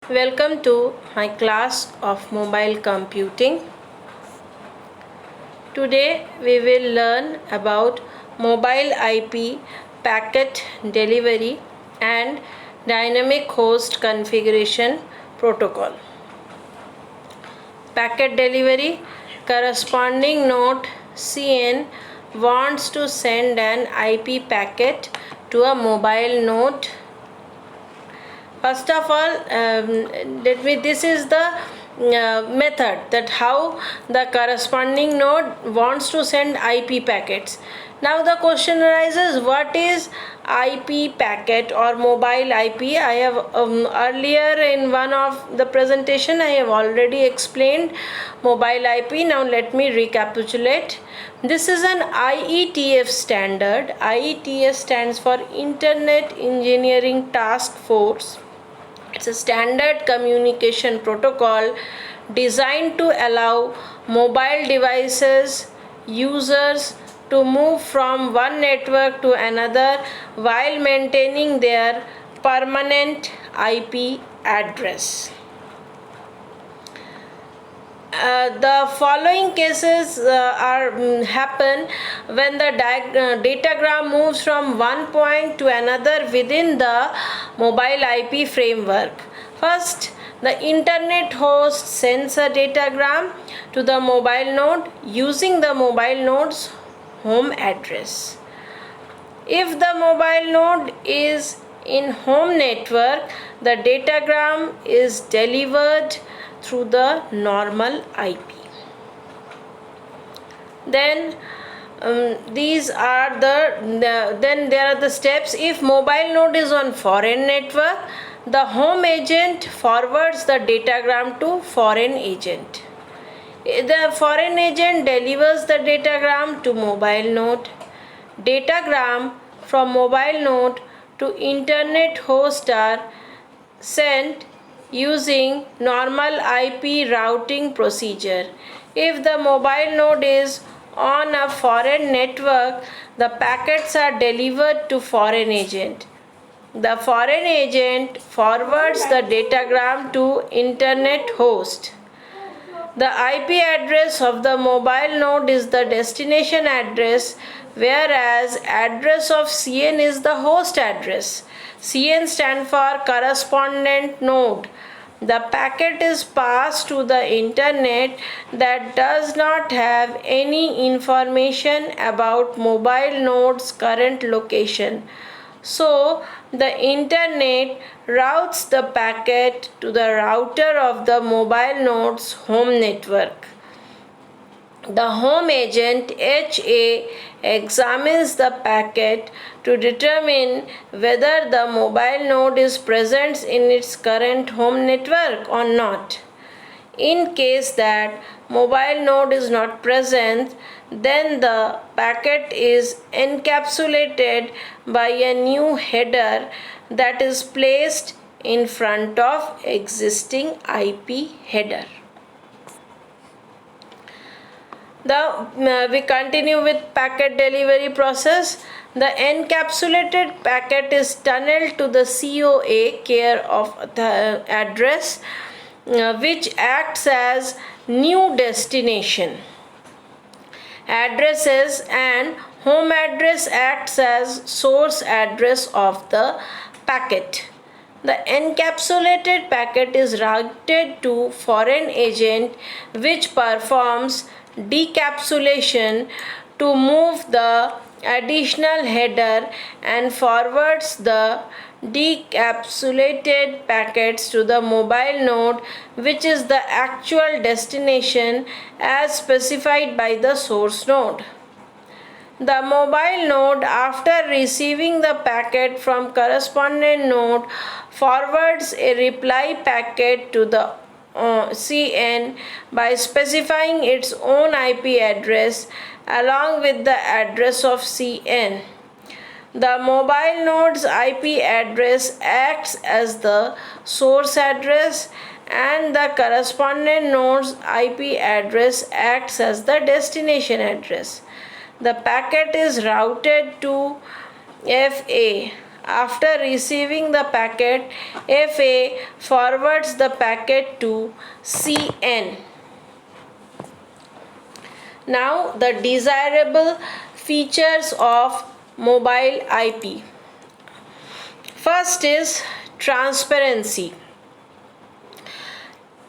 Welcome to my class of mobile computing. Today we will learn about mobile IP packet delivery and dynamic host configuration protocol. Packet delivery, corresponding node CN wants to send an IP packet to a mobile node. First of all, this is the method that how the corresponding node wants to send IP packets. Now the question arises, what is IP packet or mobile IP? I have earlier in one of the presentation I have already explained mobile IP. Now let me recapitulate. This is an IETF standard. IETF stands for Internet Engineering Task Force. It's a standard communication protocol designed to allow mobile devices users to move from one network to another while maintaining their permanent IP address. The following cases happen when the datagram moves from one point to another within the mobile IP framework. First, the internet host sends a datagram to the mobile node using the mobile node's home address. If the mobile node is in home network, the datagram is delivered through the normal IP. Then then there are the steps. If mobile node is on foreign network, the home agent forwards the datagram to foreign agent. The foreign agent delivers the datagram to mobile node. Datagram from mobile node to internet host are sent using normal IP routing procedure. If the mobile node is on a foreign network, the packets are delivered to foreign agent. The foreign agent forwards the datagram to internet host. The IP address of the mobile node is the destination address, whereas address of CN is the host address. CN stands for correspondent node. The packet is passed to the internet that does not have any information about mobile node's current location. So, the internet routes the packet to the router of the mobile node's home network. The home agent HA examines the packet to determine whether the mobile node is present in its current home network or not. In case that mobile node is not present, then the packet is encapsulated by a new header that is placed in front of existing IP header. We continue with packet delivery process. The encapsulated packet is tunneled to the COA, care of the address, which acts as new destination addresses, and home address acts as source address of the packet. The encapsulated packet is routed to foreign agent, which performs decapsulation to move the additional header and forwards the decapsulated packets to the mobile node, which is the actual destination as specified by the source node. The mobile node, after receiving the packet from correspondent node, forwards a reply packet to the CN by specifying its own IP address along with the address of CN. The mobile node's IP address acts as the source address, and the correspondent node's IP address acts as the destination address. The packet is routed to FA, after receiving the packet, FA forwards the packet to CN. Now the desirable features of mobile IP. First is transparency.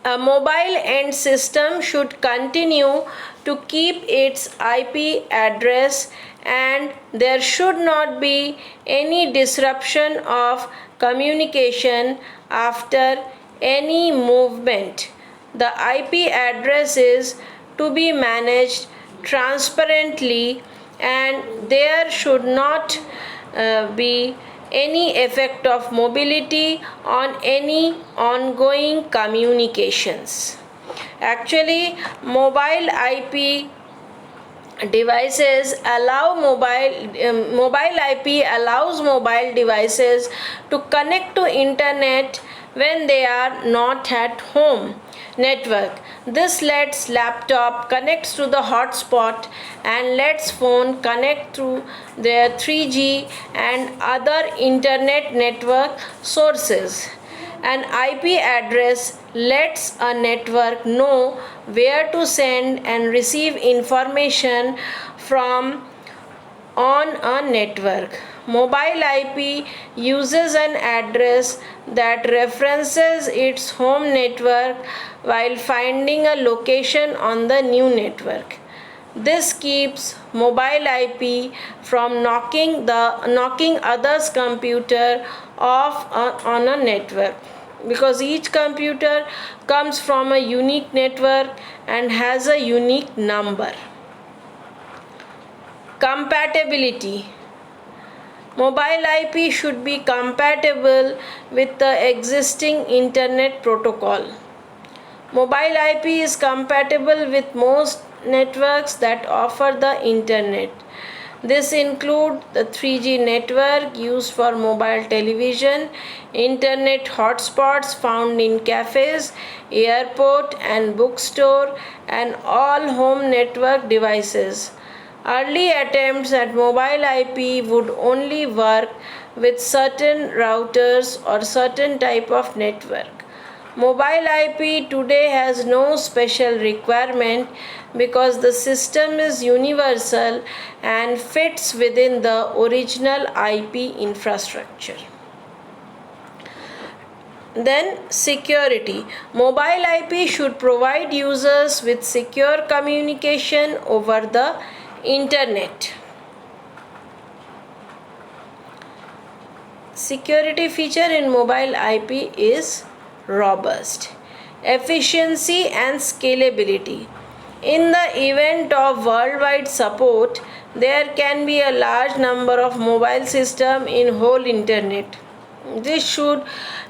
A mobile end system should continue to keep its IP address, and there should not be any disruption of communication after any movement. The IP address is to be managed transparently, and there should not be any effect of mobility on any ongoing communications. Actually, mobile IP devices allow mobile IP allows mobile devices to connect to internet when they are not at home network. This lets laptop connects to the hotspot and lets phone connect through their 3G and other internet network sources. An IP address lets a network know where to send and receive information from on a network. Mobile IP uses an address that references its home network while finding a location on the new network. This keeps mobile IP from knocking others' computer off on a network, because each computer comes from a unique network and has a unique number. Compatibility. Mobile IP should be compatible with the existing internet protocol. Mobile IP is compatible with most networks that offer the internet. This include the 3G network used for mobile television, internet hotspots found in cafes, airport and bookstore, and all home network devices. Early attempts at mobile IP would only work with certain routers or certain type of network. Mobile IP today has no special requirement because the system is universal and fits within the original IP infrastructure. Then security. Mobile IP should provide users with secure communication over the internet. Security feature in mobile IP is robust. Efficiency and scalability. In the event of worldwide support, there can be a large number of mobile systems in whole internet. This should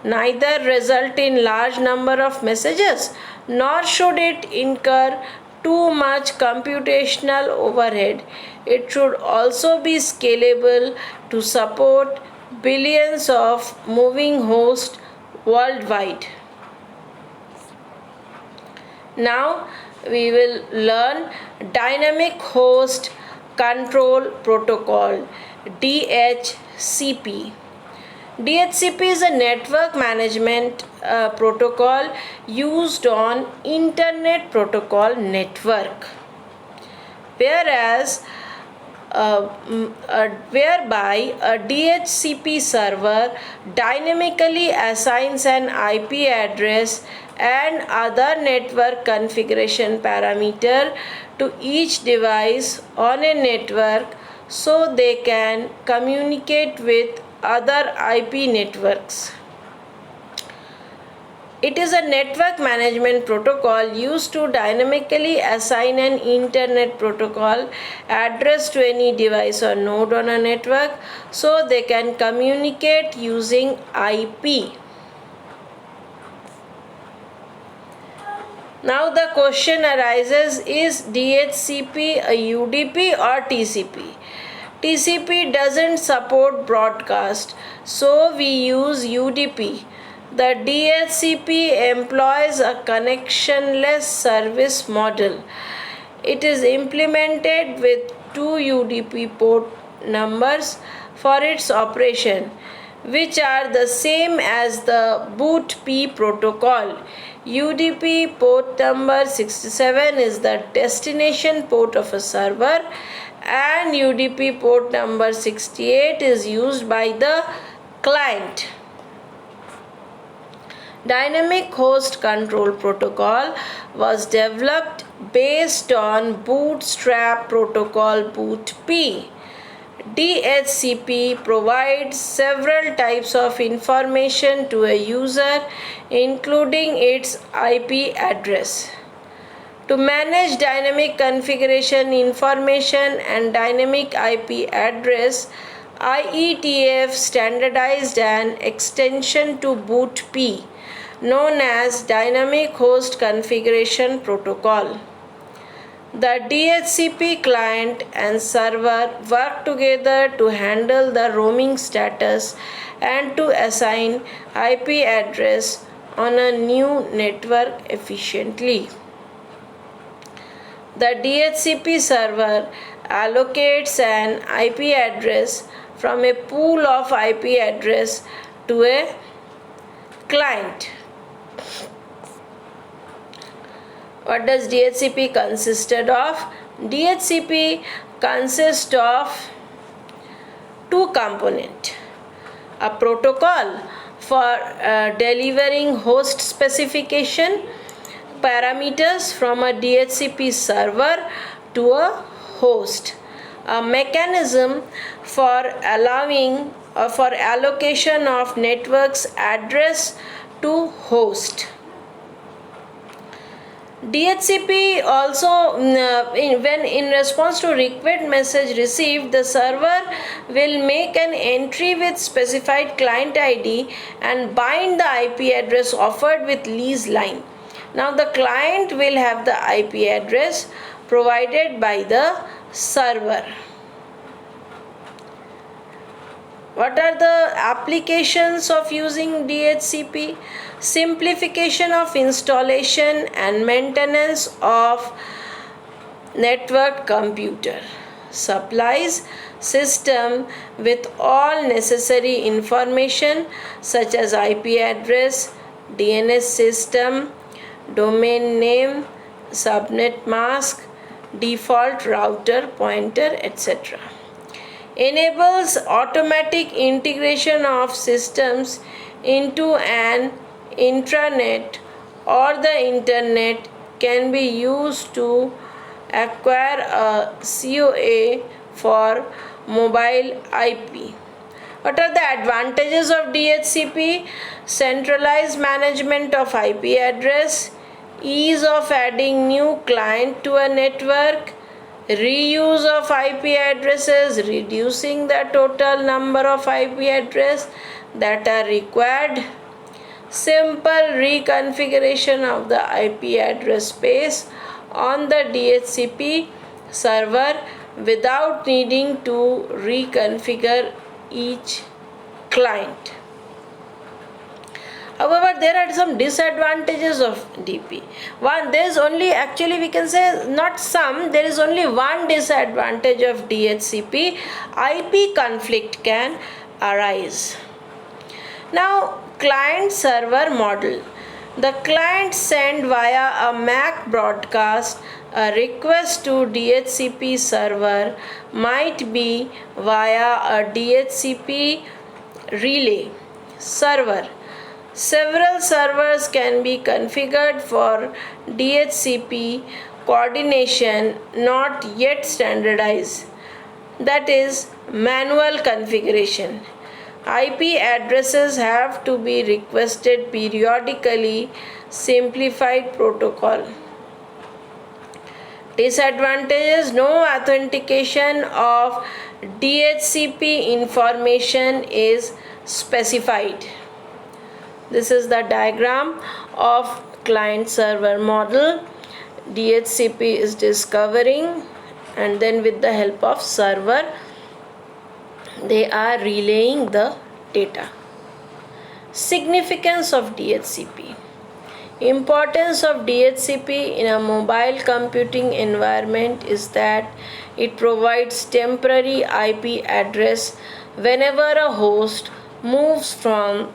neither result in large number of messages nor should it incur too much computational overhead. It should also be scalable to support billions of moving hosts worldwide. Now we will learn Dynamic Host Control Protocol, DHCP. DHCP is a network management protocol used on Internet Protocol network, whereas whereby a DHCP server dynamically assigns an IP address and other network configuration parameter to each device on a network so they can communicate with other IP networks. It is a network management protocol used to dynamically assign an internet protocol address to any device or node on a network so they can communicate using IP. Now the question arises, is DHCP a UDP or TCP? TCP doesn't support broadcast, so we use UDP. The DHCP employs a connectionless service model. It is implemented with two UDP port numbers for its operation. which are the same as the BOOTP protocol. UDP port number 67 is the destination port of a server, and UDP port number 68 is used by the client. Dynamic Host Control Protocol was developed based on Bootstrap Protocol BOOTP. DHCP provides several types of information to a user, including its IP address. To manage dynamic configuration information and dynamic IP address, IETF standardized an extension to BOOTP known as Dynamic Host Configuration Protocol. The DHCP client and server work together to handle the roaming status and to assign IP address on a new network efficiently. The DHCP server allocates an IP address from a pool of IP address to a client. What does DHCP consisted of? DHCP consists of two components. A protocol for delivering host specification parameters from a DHCP server to a host. A mechanism for allowing for allocation of network's address to host. DHCP also, when in response to request message received, the server will make an entry with specified client ID and bind the IP address offered with lease line. Now the client will have the IP address provided by the server. What are the applications of using DHCP? Simplification of installation and maintenance of network computer. Supplies system with all necessary information such as IP address, DNS system, domain name, subnet mask, default router pointer, etc. Enables automatic integration of systems into an intranet or the internet, can be used to acquire a COA for mobile IP. What are the advantages of DHCP? Centralized management of IP address, ease of adding new client to a network, reuse of IP addresses, reducing the total number of IP addresses that are required, simple reconfiguration of the IP address space on the DHCP server without needing to reconfigure each client. However, there are some disadvantages of DP. One, there is only, actually we can say not some, there is only one disadvantage of DHCP. IP conflict can arise. Now, client server model. The client send via a MAC broadcast a request to DHCP server might be via a DHCP relay server. Several servers can be configured for DHCP coordination not yet standardized, that is manual configuration. IP addresses have to be requested periodically, simplified protocol. Disadvantages: no authentication of DHCP information is specified. This is the diagram of client server model. DHCP is discovering, and then with the help of server they are relaying the data. Significance of DHCP. Importance of DHCP in a mobile computing environment is that it provides temporary IP address whenever a host moves from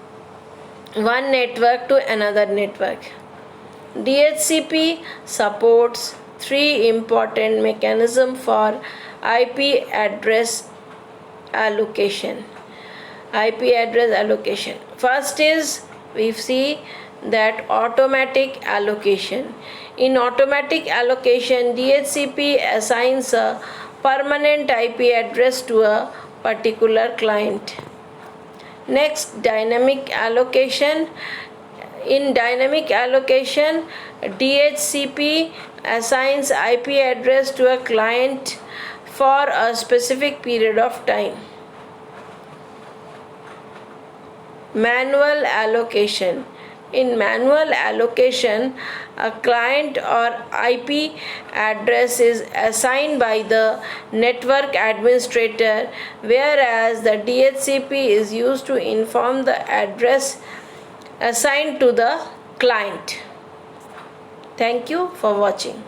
one network to another network. DHCP supports three important mechanisms for IP address allocation. IP address allocation. First is, we see that automatic allocation. In automatic allocation, DHCP assigns a permanent IP address to a particular client. Next, dynamic allocation. In dynamic allocation, DHCP assigns IP address to a client for a specific period of time. Manual allocation. In manual allocation, a client or IP address is assigned by the network administrator, whereas the DHCP is used to inform the address assigned to the client. Thank you for watching.